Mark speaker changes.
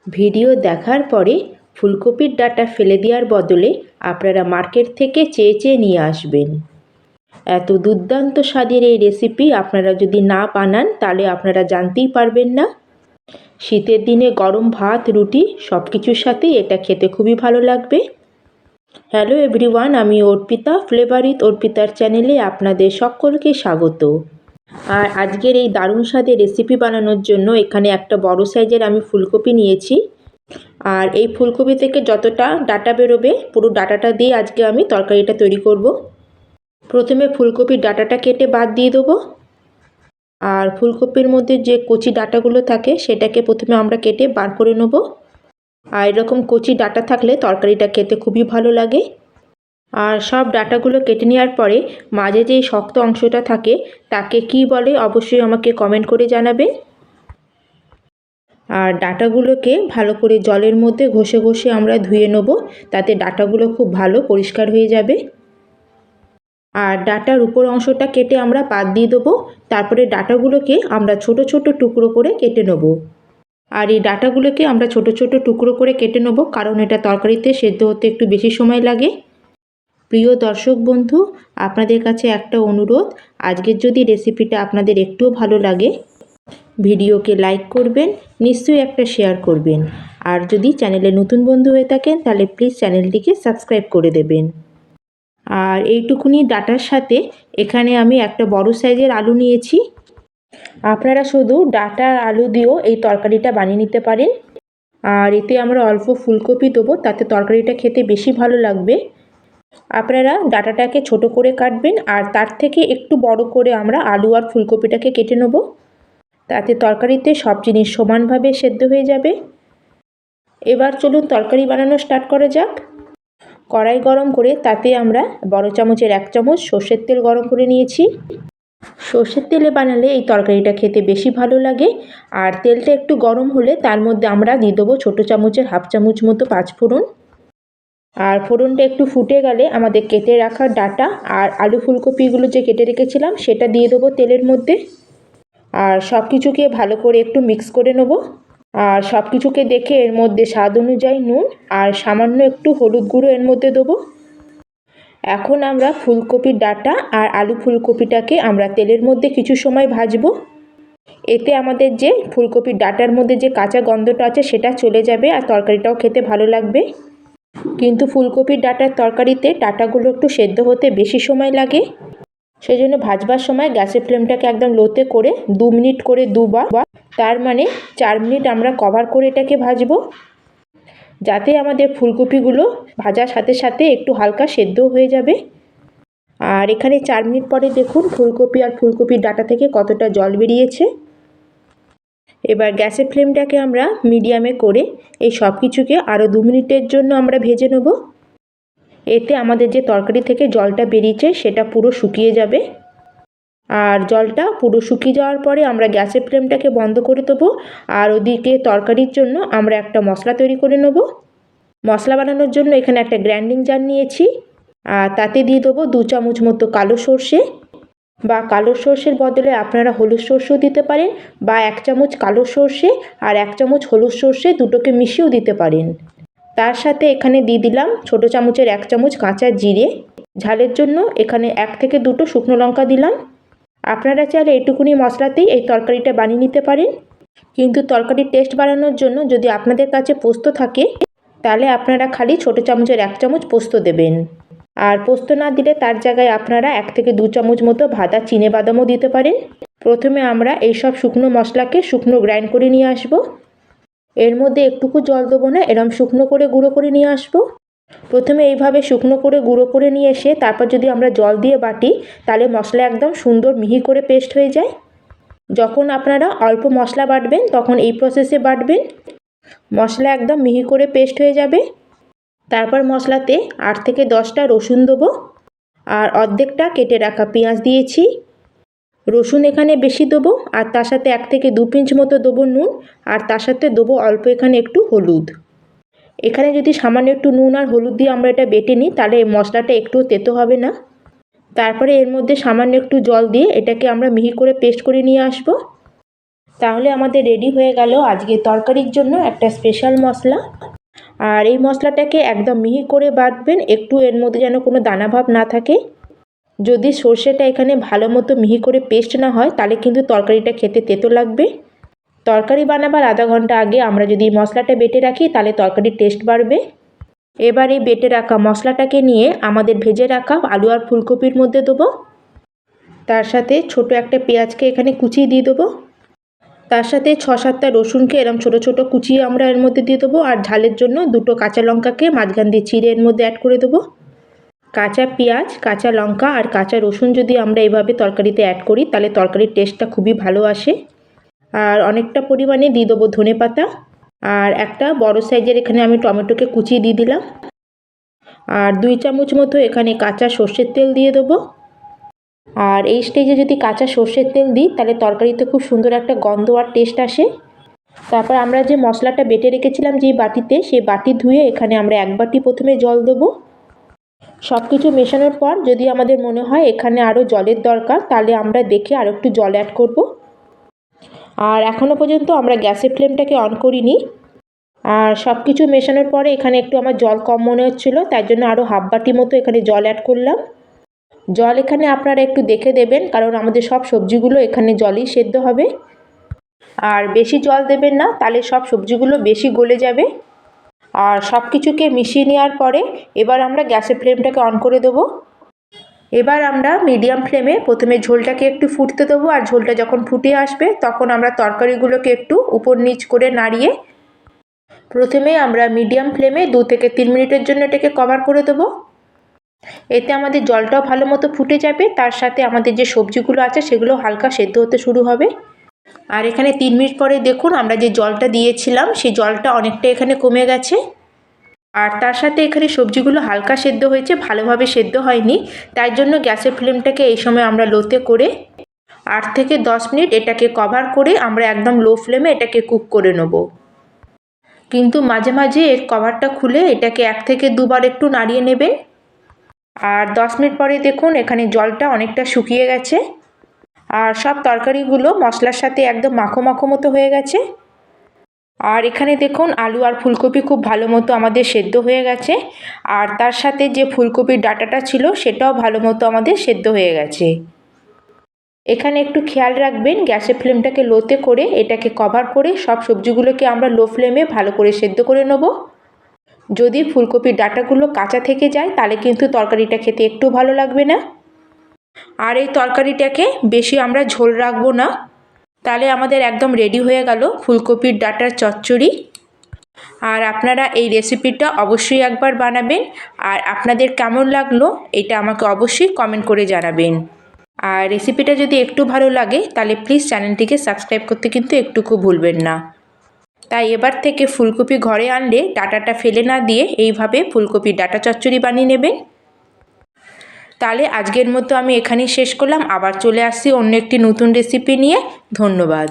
Speaker 1: Video দেখার পরে ফুলকপির ডাঁটা ফেলে দেওয়ার বদলে আপনারা মার্কেট থেকে চেয়ে চেয়ে নিয়ে আসবেন। এত দুর্দান্ত স্বাদের এই রেসিপি আপনারা যদি না বানান তাহলে আপনারা জানতেই পারবেন না। শীতের দিনে গরম ভাত, রুটি সব কিছুর সাথেই এটা খেতে খুবই ভালো লাগবে। হ্যালো এভরিওয়ান, আমি অর্পিতা, ফ্লেভার উইথ অর্পিতার চ্যানেলে আপনাদের সকলকে স্বাগত। আর আজকের এই দারুণ স্বাদের রেসিপি বানানোর জন্য এখানে একটা বড় সাইজের আমি ফুলকপি নিয়েছি। আর এই ফুলকপি থেকে যতটা ডাঁটা বেরোবে পুরো ডাঁটাটা দিয়ে আজকে আমি তরকারিটা তৈরি করব। প্রথমে ফুলকপির ডাঁটাটা কেটে বাদ দিয়ে দেবো। আর ফুলকপির মধ্যে যে কচি ডাঁটাগুলো থাকে সেটাকে প্রথমে আমরা কেটে বার করে নেব। আর এরকম কচি ডাঁটা থাকলে তরকারিটা খেতে খুবই ভালো লাগে। আর সব ডাঁটাগুলো কেটে নেওয়ার পরে মাঝে যে শক্ত অংশটা থাকে তাকে কি বলে অবশ্যই আমাকে কমেন্ট করে জানাবে। আর ডাঁটাগুলোকে ভালো করে জলের মধ্যে ঘষে ঘষে আমরা ধুয়ে নেব, তাতে ডাঁটাগুলো খুব ভালো পরিষ্কার হয়ে যাবে। আর ডাঁটার উপর অংশটা কেটে আমরা বাদ দিয়ে দেবো। তারপরে ডাঁটাগুলোকে আমরা ছোট ছোট টুকরো করে কেটে নেব। আর এই ডাঁটাগুলোকে আমরা ছোট ছোট টুকরো করে কেটে নেব, কারণ এটা তরকারিতে সেদ্ধ হতে একটু বেশি সময় লাগে। প্রিয় দর্শক বন্ধু, আপনাদের কাছে একটা অনুরোধ, আজকের যদি রেসিপিটা আপনাদের একটুও ভালো লাগে ভিডিওকে লাইক করবেন, নিশ্চয়ই একটা শেয়ার করবেন। আর যদি চ্যানেলে নতুন বন্ধু হয়ে থাকেন তাহলে প্লিজ চ্যানেলটিকে সাবস্ক্রাইব করে দেবেন। আর এইটুকুনি ডাঁটার সাথে এখানে আমি একটা বড় সাইজের আলু নিয়েছি। আপনারা শুধু ডাঁটা আর আলু দিয়েও এই তরকারিটা বানিয়ে নিতে পারেন। আর এতে আমরা অল্প ফুলকপি দেবো, তাতে তরকারিটা খেতে বেশি ভালো লাগবে। আপনারা ডাঁটাটাকে ছোট করে কাটবেন আর তার থেকে একটু বড় করে আমরা আলু আর ফুলকপিটাকে কেটে নেব, তাতে তরকারিতে সব জিনিস সমানভাবে সেদ্ধ হয়ে যাবে। এবার চলুন তরকারি বানানো স্টার্ট করা যাক। কড়াই গরম করে তাতে আমরা বড় চামচের 1 চামচ সর্ষের তেল গরম করে নিয়েছি। সর্ষের তেলে বানালে এই তরকারিটা খেতে বেশি ভালো লাগে। আর তেলটা একটু গরম হলে তার মধ্যে আমরা দিয়ে দেবো ছোটো চামচের 1/2 চামচ মতো 5 ফোড়ন। আর ফোড়নটা একটু ফুটে গেলে আমাদের কেটে রাখা ডাঁটা আর আলু ফুলকপিগুলো যে কেটে রেখেছিলাম সেটা দিয়ে দেবো তেলের মধ্যে। আর সব কিছুকে ভালো করে একটু মিক্স করে নেব। আর সব কিছুকে দেখে এর মধ্যে স্বাদ অনুযায়ী নুন আর সামান্য একটু হলুদ গুঁড়ো এর মধ্যে দেবো। এখন আমরা ফুলকপির ডাঁটা আর আলু ফুলকপিটাকে আমরা তেলের মধ্যে কিছু সময় ভাজবো। এতে আমাদের যে ফুলকপির ডাঁটার মধ্যে যে কাঁচা গন্ধটা আছে সেটা চলে যাবে আর তরকারিটাও খেতে ভালো লাগবে। কিন্তু ফুলকপির ডাঁটার তরকারিতে ডাঁটাগুলো একটু সেদ্ধ হতে বেশি সময় লাগে, সেই জন্য ভাজবার সময় গ্যাসের ফ্লেমটাকে একদম লোতে করে 2 মিনিট করে দুবার, তার মানে 4 মিনিট আমরা কভার করে এটাকে ভাজবো, যাতে আমাদের ফুলকপিগুলো ভাজার সাথে সাথে একটু হালকা সেদ্ধ হয়ে যাবে। আর এখানে 4 মিনিট পরে দেখুন ফুলকপি আর ফুলকপির ডাঁটা থেকে কতটা জল বেরিয়েছে। এবার গ্যাসের ফ্লেমটাকে আমরা মিডিয়ামে করে এই সব কিছুকে আরও 2 মিনিটের জন্য আমরা ভেজে নেব। এতে আমাদের যে তরকারি থেকে জলটা বেরিয়েছে সেটা পুরো শুকিয়ে যাবে। আর জলটা পুরো শুকিয়ে যাওয়ার পরে আমরা গ্যাসের ফ্লেমটাকে বন্ধ করে দেবো। আর ওদিকে তরকারির জন্য আমরা একটা মশলা তৈরি করে নেব। মশলা বানানোর জন্য এখানে একটা গ্রাইন্ডিং জার নিয়েছি। আর তাতে দিয়ে দেবো 2 চামচ মতো কালো সর্ষে, বা কালো সর্ষের বদলে আপনারা হলুদ সর্ষেও দিতে পারেন, বা 1 চামচ কালো সর্ষে আর 1 চামচ হলুদ সর্ষে দুটোকে মিশিয়েও দিতে পারেন। তার সাথে এখানে দিয়ে দিলাম ছোটো চামচের 1 চামচ কাঁচা জিরে। ঝালের জন্য এখানে 1 থেকে 2টো শুকনো লঙ্কা দিলাম। আপনারা চাইলে এইটুকুনি মশলাতেই এই তরকারিটা বানিয়ে নিতে পারেন। কিন্তু তরকারির টেস্ট বাড়ানোর জন্য যদি আপনাদের কাছে পোস্ত থাকে তাহলে আপনারা খালি ছোটো চামচের 1 চামচ পোস্ত দেবেন। আর পোস্ত না দিলে তার জায়গায় আপনারা 1 থেকে 2 চামচ মতো ভাজা চিনেবাদামও দিতে পারেন। প্রথমে আমরা এইসব শুকনো মশলাকে শুকনো গ্রাইন্ড করে নিয়ে আসব। এর মধ্যে একটুকু জল দেবো না, এরম শুকনো করে গুঁড়ো করে নিয়ে আসবো। প্রথমে এইভাবে শুকনো করে গুঁড়ো করে নিয়ে এসে তারপর যদি আমরা জল দিয়ে বাটি তাহলে মশলা একদম সুন্দর মিহি করে পেস্ট হয়ে যায়। যখন আপনারা অল্প মশলা বাটবেন তখন এই প্রসেসে বাটবেন, মশলা একদম মিহি করে পেস্ট হয়ে যাবে। তারপর মশলাতে 8 থেকে 10টা রসুন দেবো। আর অর্ধেকটা কেটে রাখা পেঁয়াজ দিয়েছি। রসুন এখানে বেশি দেবো। আর তার সাথে 1 থেকে 2 পিঞ্চ মতো দেবো নুন। আর তার সাথে দেবো অল্প এখানে একটু হলুদ। এখানে যদি সামান্য একটু নুন আর হলুদ দিয়ে আমরা এটা বেটে নিই তাহলে এই মশলাটা একটুও তেতো হবে না। তারপরে এর মধ্যে সামান্য একটু জল দিয়ে এটাকে আমরা মিহি করে পেস্ট করে নিয়ে আসবো। তাহলে আমাদের রেডি হয়ে গেল আজকে তরকারির জন্য একটা স্পেশাল মশলা। আর এই মশলাটাকে একদম মিহি করে বাটবেন, একটু এর মধ্যে যেন কোনো দানাভাব না থাকে। যদি সর্ষেটা এখানে ভালো মতো মিহি করে পেস্ট না হয় তাহলে কিন্তু তরকারিটা খেতে তেতো লাগবে। তরকারি বানাবার আধা ঘন্টা আগে আমরা যদি মশলাটা বেটে রাখি তাহলে তরকারির টেস্ট বাড়বে। এবার এই বেটে রাখা মশলাটাকে নিয়ে আমাদের ভেজে রাখা আলু আর ফুলকপির মধ্যে দেবো। তার সাথে ছোট একটা পেঁয়াজকে এখানে কুচিয়ে দিয়ে দেবো। তার সাথে 6-7টা রসুনকে এরম ছোট ছোট কুচিয়ে আমরা এর মধ্যে দিয়ে দেবো। আর ঝালের জন্য 2টো কাঁচা লঙ্কাকে মাঝখান দিয়ে চিড়ে এর মধ্যে অ্যাড করে দেবো। কাঁচা পেঁয়াজ, কাঁচা লঙ্কা আর কাঁচা রসুন যদি আমরা এভাবে তরকারিতে অ্যাড করি তাহলে তরকারির টেস্টটা খুবই ভালো আসে। আর অনেকটা পরিমাণে দিয়ে দেবো ধনেপাতা। আর একটা বড় সাইজের এখানে আমি টমেটোকে কুচিয়ে দিয়ে দিলাম। আর 2 চামচ মতো এখানে কাঁচা সর্ষের তেল দিয়ে দেবো। আর এই স্টেজে যদি কাঁচা সর্ষের তেল দিই তাহলে তরকারিতে খুব সুন্দর একটা গন্ধ আর টেস্ট আসে। তারপর আমরা যে মশলাটা বেটে রেখেছিলাম যেই বাটিতে, সেই বাটি ধুয়ে এখানে আমরা 1 বাটি প্রথমে জল দেবো। সব কিছু মেশানোর পর যদি আমাদের মনে হয় এখানে আরও জলের দরকার তাহলে আমরা দেখে আর একটু জল অ্যাড করব। আর এখনও পর্যন্ত আমরা গ্যাসের ফ্লেমটাকে অন করিনি। আর সব কিছু মেশানোর পরে এখানে একটু আমার জল কম মনে হচ্ছিলো, তাই জন্য আরও হাফ বাটি মতো এখানে জল অ্যাড করলাম। জল এখানে আপনারা একটু দেখে দেবেন, কারণ আমাদের সব সবজিগুলো এখানে জলেই সেদ্ধ হবে। আর বেশি জল দেবেন না, তাহলে সব সবজিগুলো বেশি গলে যাবে। আর সব কিছুকে মিশিয়ে নেওয়ার পরে এবার আমরা গ্যাসের ফ্লেমটাকে অন করে দেবো। এবার আমরা মিডিয়াম ফ্লেমে প্রথমে ঝোলটাকে একটু ফুটতে দেবো। আর ঝোলটা যখন ফুটে আসবে তখন আমরা তরকারিগুলোকে একটু উপর নিচ করে নাড়িয়ে প্রথমে আমরা মিডিয়াম ফ্লেমে 2 থেকে 3 মিনিটের জন্য এটাকে কভার করে দেবো। এতে আমাদের জলটাও ভালো মতো ফুটে যাবে, তার সাথে আমাদের যে সবজিগুলো আছে সেগুলো হালকা সেদ্ধ হতে শুরু হবে। আর এখানে 3 মিনিট পরে দেখুন আমরা যে জলটা দিয়েছিলাম সেই জলটা অনেকটা এখানে কমে গেছে। আর তার সাথে এখানে সবজিগুলো হালকা সেদ্ধ হয়েছে, ভালোভাবে সেদ্ধ হয়নি, তাই জন্য গ্যাসের ফ্লেমটাকে এই সময় আমরা লোতে করে 8 থেকে 10 মিনিট এটাকে কভার করে আমরা একদম লো ফ্লেমে এটাকে কুক করে নেব। কিন্তু মাঝে মাঝে এর কভারটা খুলে এটাকে 1 থেকে 2 বার একটু নাড়িয়ে নেবেন। আর 10 মিনিট পরে দেখুন এখানে জলটা অনেকটা শুকিয়ে গেছে। আর সব তরকারিগুলো মশলার সাথে একদম মাখো মাখো মতো হয়ে গেছে। আর এখানে দেখুন আলু আর ফুলকপি খুব ভালো মতো আমাদের সেদ্ধ হয়ে গেছে। আর তার সাথে যে ফুলকপির ডাঁটাটা ছিল সেটাও ভালো মতো আমাদের সেদ্ধ হয়ে গেছে। এখানে একটু খেয়াল রাখবেন গ্যাসের ফ্লেমটাকে লোতে করে এটাকে কভার করে সব সবজিগুলোকে আমরা লো ফ্লেমে ভালো করে সেদ্ধ করে নেব। যদি ফুলকপির ডাঁটাগুলো কাঁচা থেকে যায় তাহলে কিন্তু তরকারিটা খেতে একটু ভালো লাগবে না। আর এই তরকারিটাকে বেশি আমরা ঝোল রাখবো না, তাহলে আমাদের একদম রেডি হয়ে গেল ফুলকপির ডাঁটার চচ্চড়ি। আর আপনারা এই রেসিপিটা অবশ্যই একবার বানাবেন। আর আপনাদের কেমন লাগলো এটা আমাকে অবশ্যই কমেন্ট করে জানাবেন। আর রেসিপিটা যদি একটু ভালো লাগে তাহলে প্লিজ চ্যানেলটিকে সাবস্ক্রাইব করতে কিন্তু একটুকু ভুলবেন না। তাই এবার থেকে ফুলকপি ঘরে আনলে ডাঁটাটা ফেলে না দিয়ে এইভাবে ফুলকপির ডাঁটা চচ্চড়ি বানিয়ে নেবেন। তাহলে আজকের মতো আমি এখানেই শেষ করলাম, আবার চলে আসছি অন্য একটি নতুন রেসিপি নিয়ে। ধন্যবাদ।